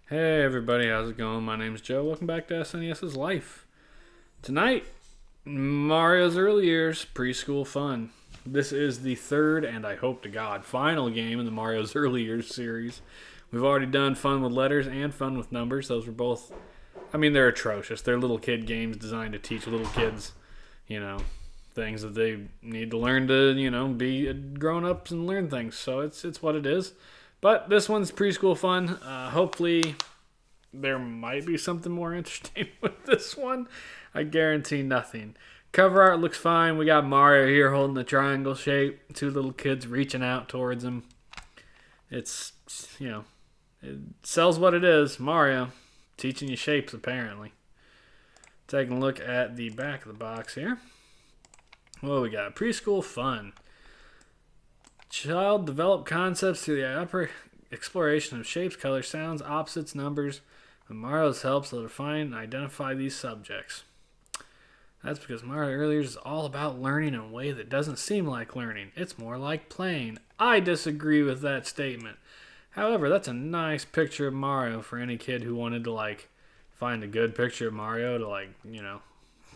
Hey everybody, how's it going? My name's Joe. Welcome back to SNES's Life. Tonight, Mario's Early Years Preschool Fun. This is the third and I hope to God final game in the Mario's Early Years series. We've already done fun with letters and fun with numbers. Those were both, they're atrocious. They're little kid games designed to teach little kids, you know, things that they need to learn to, be grown ups and learn things. So it's what it is. But this one's preschool fun. Hopefully, there might be something more interesting with this one. I guarantee nothing. Cover art looks fine. We got Mario here holding the triangle shape. Two little kids reaching out towards him. It's, it sells what it is. Mario teaching you shapes, apparently. Taking a look at the back of the box here. What we got? Preschool fun. Child develop concepts through the upper exploration of shapes, colors, sounds, opposites, numbers. With Mario's help, they'll define and identify these subjects. That's because Mario earlier is all about learning in a way that doesn't seem like learning. It's more like playing. I disagree with that statement. However, that's a nice picture of Mario for any kid who wanted to, find a good picture of Mario to,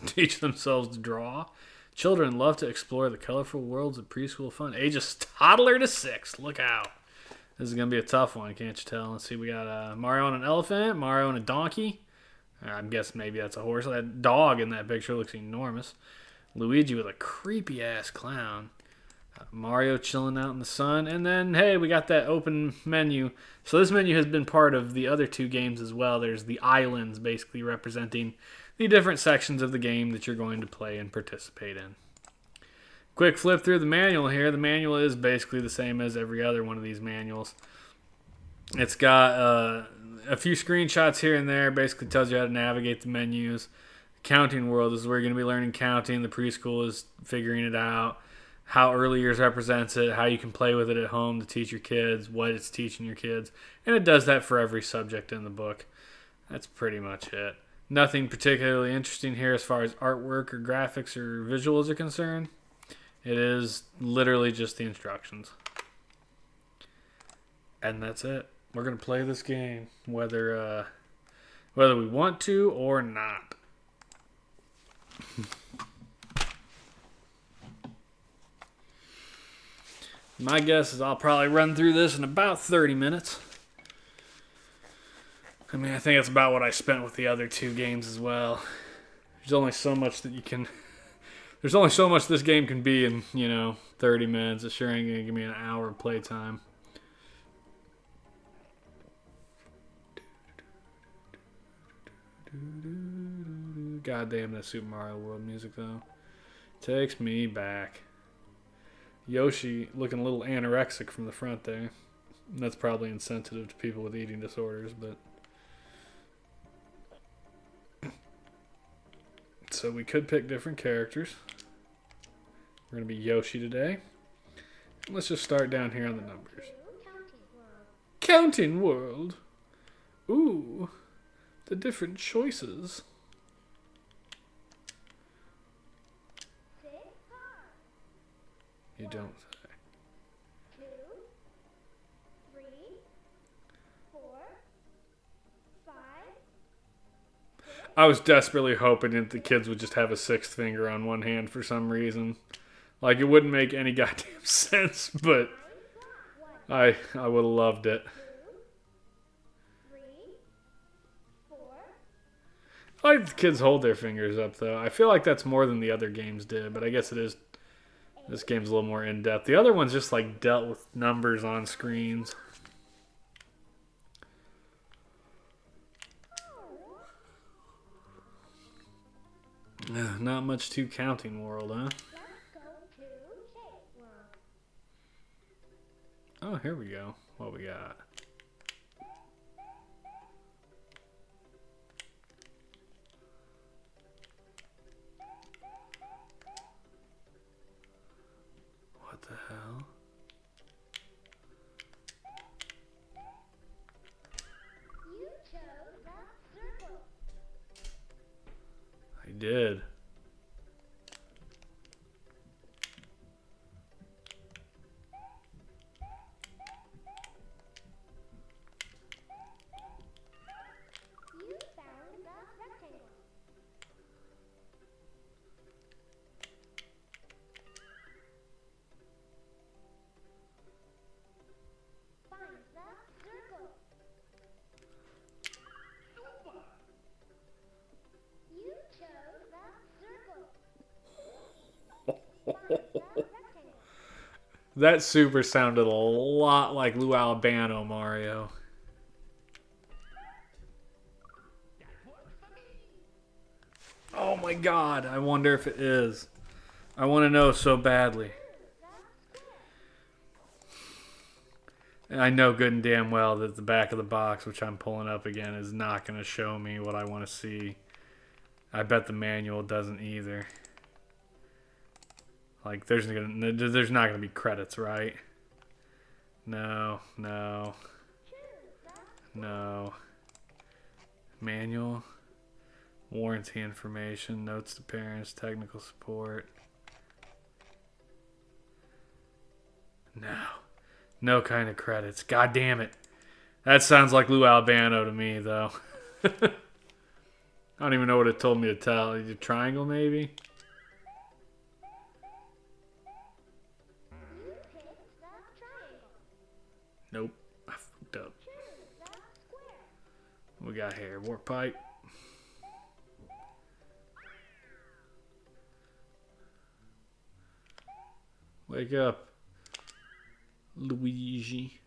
teach themselves to draw. Children love to explore the colorful worlds of preschool fun. Ages toddler to 6. Look out. This is going to be a tough one, can't you tell? Let's see, we got Mario on an elephant, Mario on a donkey. I'm guessing maybe that's a horse. That dog in that picture looks enormous. Luigi with a creepy-ass clown. Mario chilling out in the sun. And then, hey, we got that open menu. So this menu has been part of the other two games as well. There's the islands basically representing the different sections of the game that you're going to play and participate in. Quick flip through the manual here. The manual is basically the same as every other one of these manuals. It's got a few screenshots here and there. Basically tells you how to navigate the menus. Counting world is where you're going to be learning counting. The preschool is figuring it out. How early years represents it. How you can play with it at home to teach your kids. What it's teaching your kids. And it does that for every subject in the book. That's pretty much it. Nothing particularly interesting here as far as artwork or graphics or visuals are concerned. It is literally just the instructions. And that's it. We're going to play this game whether we want to or not. My guess is I'll probably run through this in about 30 minutes. I think it's about what I spent with the other two games as well. There's only so much There's only so much this game can be in, 30 minutes. It sure ain't going to give me an hour of playtime. God damn that Super Mario World music, though. Takes me back. Yoshi looking a little anorexic from the front there. That's probably insensitive to people with eating disorders, but... So we could pick different characters. We're going to be Yoshi today. Let's just start down here on the numbers. Counting world. Ooh, the different choices. You don't say. 2, 3, 4, 5. I was desperately hoping that the kids would just have a sixth finger on one hand for some reason. It wouldn't make any goddamn sense, but I would have loved it. 2, 3, 4. I like the kids hold their fingers up, though. I feel like that's more than the other games did, but I guess it is. This game's a little more in-depth. The other one's just, dealt with numbers on screens. Not much to Counting World, huh? Oh, here we go. What we got? What the hell? You chose that circle. I did. That super sounded a lot like Lou Albano Mario. Oh my god, I wonder if it is. I want to know so badly. And I know good and damn well that the back of the box, which I'm pulling up again, is not going to show me what I want to see. I bet the manual doesn't either. Like, there's not going to be credits, right? No. Manual. Warranty information. Notes to parents. Technical support. No kind of credits. God damn it. That sounds like Lou Albano to me, though. I don't even know what it told me to tell. Is it a triangle, maybe? Nope. I fucked up. What we got here? Warp pipe. Wake up, Luigi.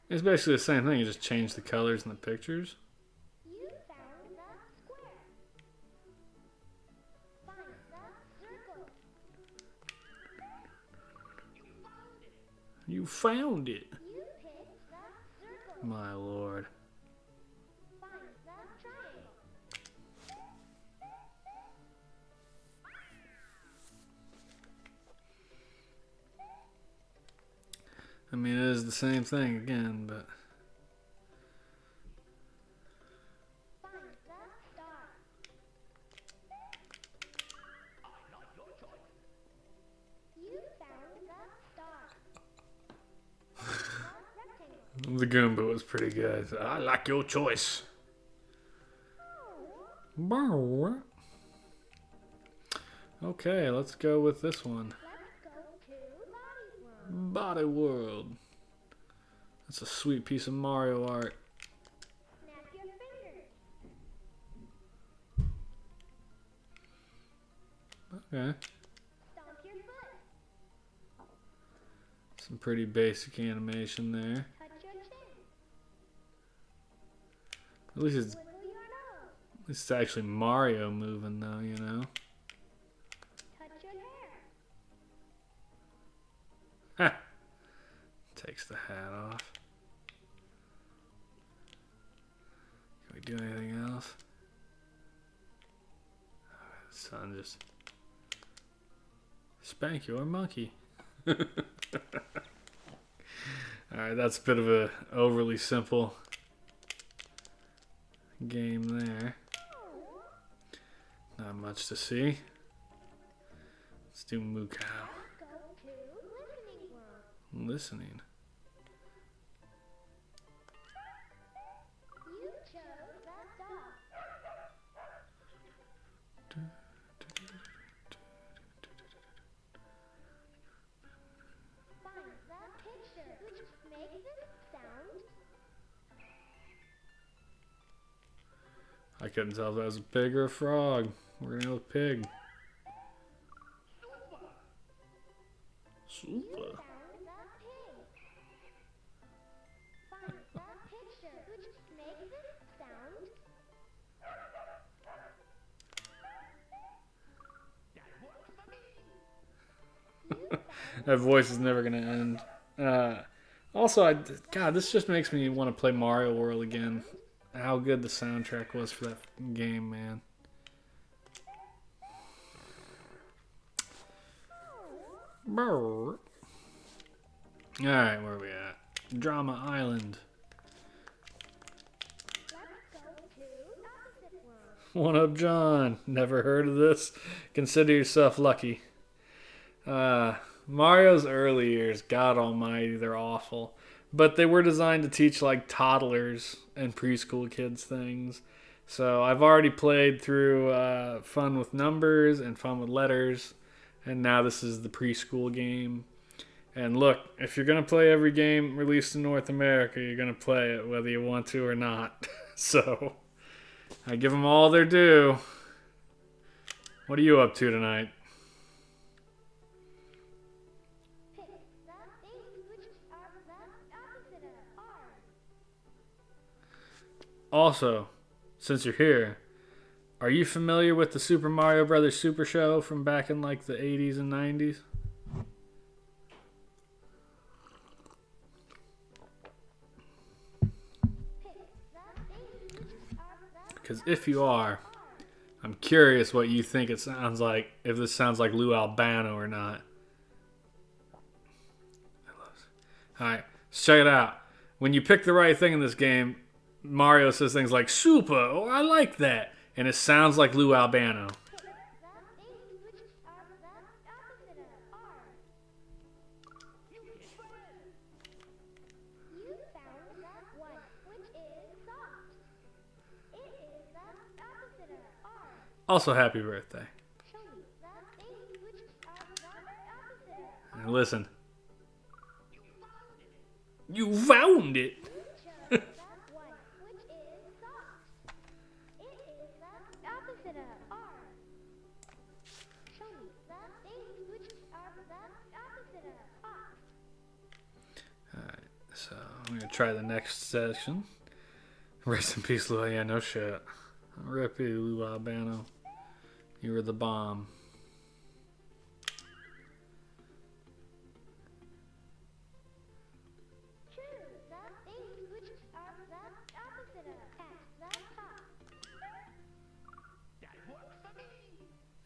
It's basically the same thing. You just change the colors in the pictures. You found the square. Find the circle. You found it. You picked the circle. My lord. Find the triangle. I mean, it is the same thing again, but... Find the star. You found the star. The rectangle. The Goomba was pretty good. I like your choice. Okay, let's go with this one. Let's go to Body World. Body World. That's a sweet piece of Mario art. Snap your fingers. Okay. Stomp your foot. Some pretty basic animation there. Touch your chin. At least it's Wiggle your nose. It's actually Mario moving, though, you know? Touch your hair. Ha! Takes the hat off. Can we do anything else? Son, just spank your monkey. Alright, that's a bit of a overly simple game there. Not much to see. Let's do Moo Cow. Let's go to Listening World. Listening. You chose the dog. Find the picture which makes this sound. I couldn't tell if that was a pig or a frog. We're gonna go with pig. You Super. found the pig. Find the picture which makes this sound. That voice is never gonna end. Also, God, this just makes me want to play Mario World again. How good the soundtrack was for that game, man. Brr. Alright, where are we at? Drama Island. Let's go to Opposite World. What up, John? Never heard of this? Consider yourself lucky. Mario's early years, God almighty, they're awful. But they were designed to teach like toddlers and preschool kids things. So I've already played through Fun with Numbers and Fun with Letters. And now this is the preschool game. And look, if you're going to play every game released in North America, you're going to play it whether you want to or not. So I give them all their due. What are you up to tonight? Pick the things which are the opposite of are. Also, since you're here, are you familiar with the Super Mario Brothers Super Show from back in like the 80s and 90s? Pick the things which are the Because if you are, I'm curious what you think it sounds like, if this sounds like Lou Albano or not. Alright, let's check it out. When you pick the right thing in this game, Mario says things like super or I like that. And it sounds like Lou Albano. pick the things which are the opposite of are. You found the one which is soft. It is the opposite of are. Also, happy birthday. Show me the things which are the opposite of. And listen. You found it. Chose the one which is soft. It is the opposite of are. Show me the things which are the opposite of are. Alright, so I'm going to try the next section. Rest in peace, Lou. Yeah, no shit. Rip you, Lou Albano. You were the bomb. Choose the things which are the opposite of at the top.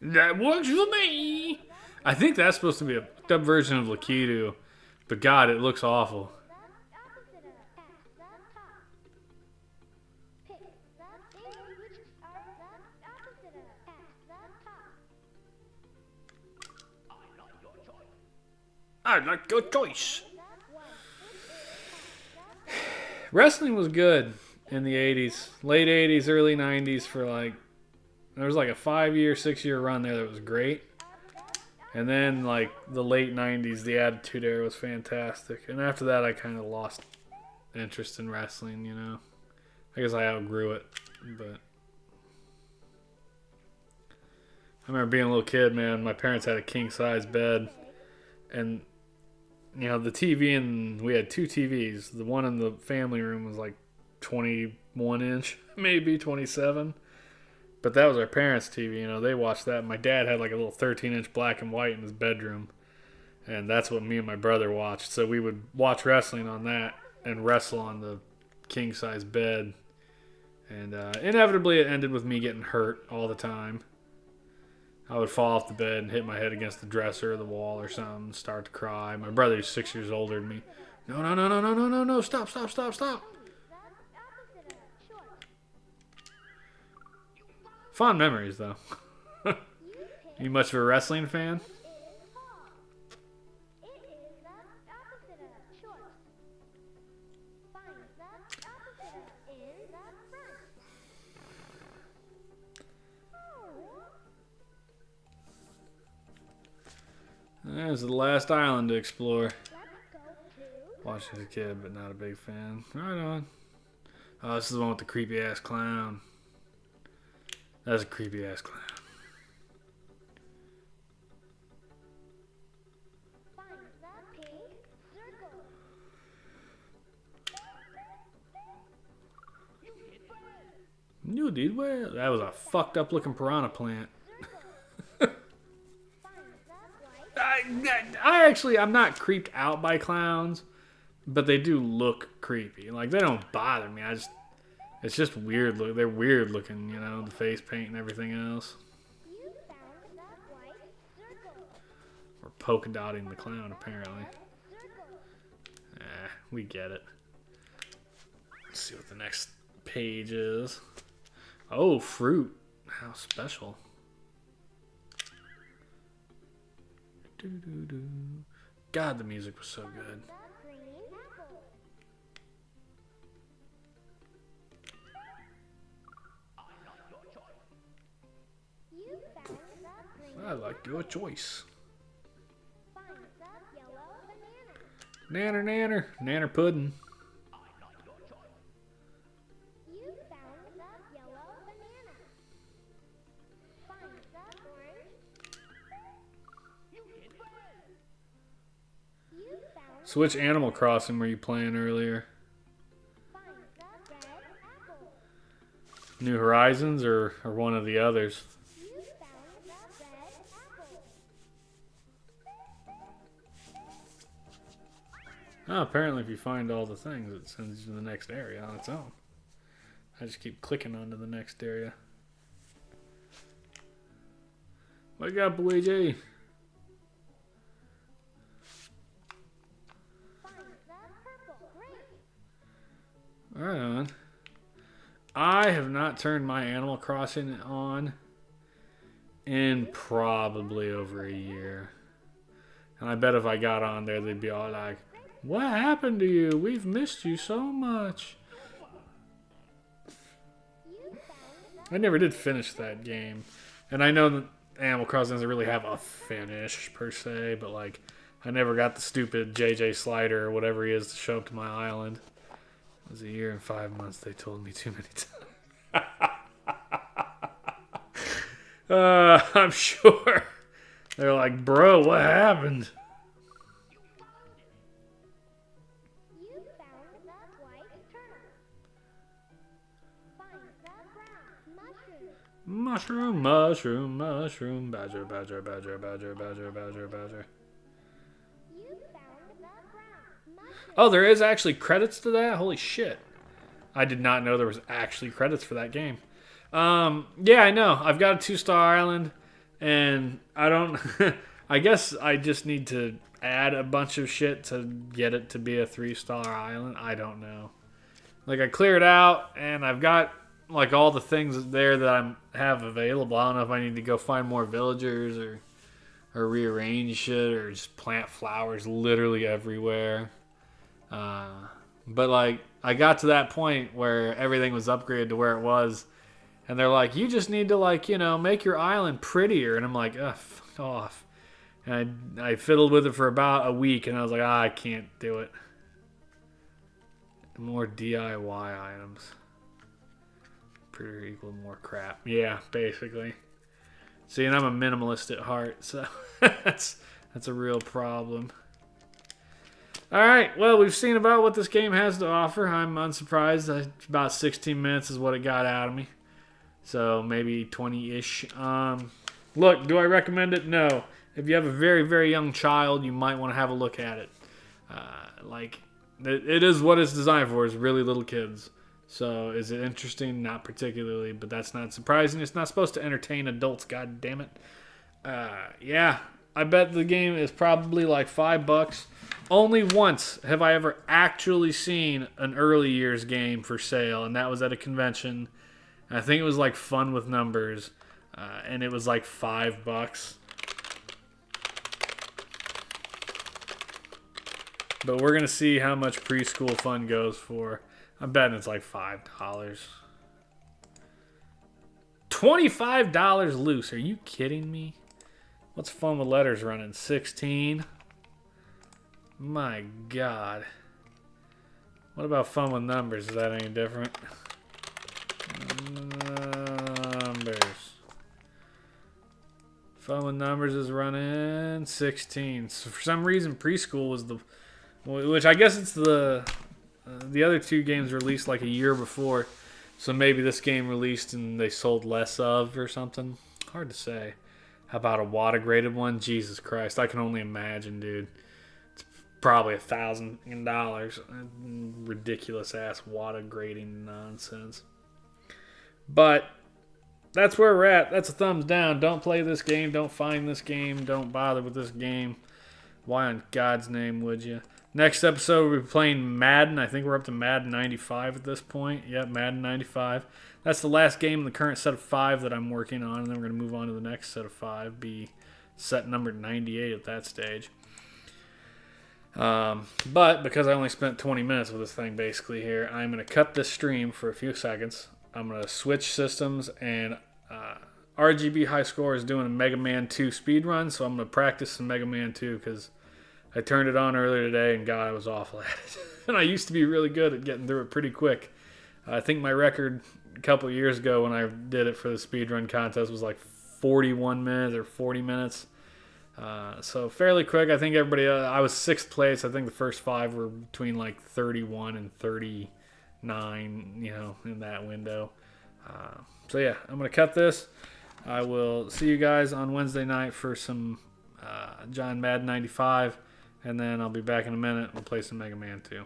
That works for me. I think that's supposed to be a dub version of Lakitu. But God, it looks awful. The opposite of at the top. Pick the things which are the opposite of at the top. I like your choice. The one which is at the top. Wrestling was good in the 80s. Late 80s, early 90s for like... There was like a 5-year, 6-year run there that was great. And then like the late 90s, the Attitude Era was fantastic. And after that, I kind of lost interest in wrestling, you know. I guess I outgrew it. But I remember being a little kid, man. My parents had a king-size bed. And, you know, the TV, and we had 2 TVs. The one in the family room was like 21 inch, maybe 27. But that was our parents' TV, you know, they watched that. My dad had like a little 13-inch black and white in his bedroom. And that's what me and my brother watched. So we would watch wrestling on that and wrestle on the king-size bed. And inevitably it ended with me getting hurt all the time. I would fall off the bed and hit my head against the dresser or the wall or something, start to cry. My brother's 6 years older than me. No, stop. The opposite of short. Fond memories, though. You pick You much of a wrestling fan? is tall. It is the opposite of short. Find the opposite of in the front. There's the last island to explore. Let's go to Watched as a kid, but not a big fan. Right on. Oh, this is the one with the creepy ass clown. That's a creepy ass clown. find the pink circle. You did well. That was a fucked up looking piranha plant. Find the white. I'm not creeped out by clowns, but they do look creepy. Like, they don't bother me. It's just weird. They're weird looking, you know, the face paint and everything else. You found the white circle. Or polka dotting the clown, apparently. Circle. We get it. Let's see what the next page is. Oh, fruit. How special. Doo-doo-doo. God, the music was so good. The green apple. You found the green. I like your choice. Find the yellow banana. Nanner pudding. You found the yellow banana. Find the orange So which Animal Crossing were you playing earlier? Find the red apple. New Horizons or one of the others? You found the red apple. Oh, apparently if you find all the things, it sends you to the next area on its own. I just keep clicking onto the next area. Wake up, Luigi! Find the purple grape. Right on. I have not turned my Animal Crossing on in probably over a year. And I bet if I got on there, they'd be all like, "What happened to you? We've missed you so much." You found I never did finish that game. And I know that Animal Crossing doesn't really have a finish per se, but like, I never got the stupid JJ Slider or whatever he is to show up to my island. It was a year and 5 months, they told me too many times. I'm sure. They're like, "Bro, what happened?" You found the white turnip. Find the brown mushroom. Mushroom, mushroom, mushroom, badger, badger, badger, badger, badger, badger, badger. You found the brown mushroom. Oh, there is actually credits to that? Holy shit. I did not know there was actually credits for that game. Yeah, I know. I've got a 2-star island, and I don't... I guess I just need to add a bunch of shit to get it to be a 3-star island. I don't know. Like, I cleared out, and I've got, like, all the things there that I have available. I don't know if I need to go find more villagers or rearrange shit or just plant flowers literally everywhere. But, like, I got to that point where everything was upgraded to where it was. And they're like, "You just need to, like, make your island prettier." And I'm like, ugh, fuck off. And I fiddled with it for about a week. And I was like, I can't do it. More DIY items. Prettier equal more crap. Yeah, basically. See, and I'm a minimalist at heart. So that's a real problem. Alright, well, we've seen about what this game has to offer. I'm unsurprised. About 16 minutes is what it got out of me. So maybe 20-ish. Look, do I recommend it? No. If you have a very, very young child, you might want to have a look at it. It is what it's designed for, is really little kids. So is it interesting? Not particularly, but that's not surprising. It's not supposed to entertain adults, god damn it. Yeah, I bet the game is probably like $5. Only once have I ever actually seen an early years game for sale, and that was at a convention. I think it was like Fun with Numbers, and it was like $5. But we're going to see how much Preschool Fun goes for. I'm betting it's like $5. $25 loose. Are you kidding me? What's Fun with Letters running? 16? My God. What about Fun with Numbers? Is that any different? Numbers. Fun with Numbers is running 16. So for some reason, Preschool was the... Which I guess it's the other two games released like a year before. So maybe this game released and they sold less of or something. Hard to say. How about a water graded one? Jesus Christ. I can only imagine, dude. It's probably $1,000. Ridiculous ass water grading nonsense. But that's where we're at. That's a thumbs down. Don't play this game. Don't find this game. Don't bother with this game. Why on God's name would you? Next episode, we'll be playing Madden. I think we're up to Madden 95 at this point. Yep, Madden 95. That's the last game in the current set of 5 that I'm working on, and then we're going to move on to the next set of 5. Be set number 98 at that stage. But because I only spent 20 minutes with this thing basically here, I'm going to cut this stream for a few seconds. I'm going to switch systems, and RGB High Score is doing a Mega Man 2 speedrun, so I'm going to practice some Mega Man 2 because I turned it on earlier today, and God, I was awful at it. And I used to be really good at getting through it pretty quick. I think my record a couple of years ago when I did it for the speedrun contest was like 41 minutes or 40 minutes. So fairly quick. I think everybody. I was sixth place. I think the first five were between like 31 and 39. In that window. So yeah, I'm gonna cut this. I will see you guys on Wednesday night for some John Madden 95, and then I'll be back in a minute. We'll play some Mega Man 2.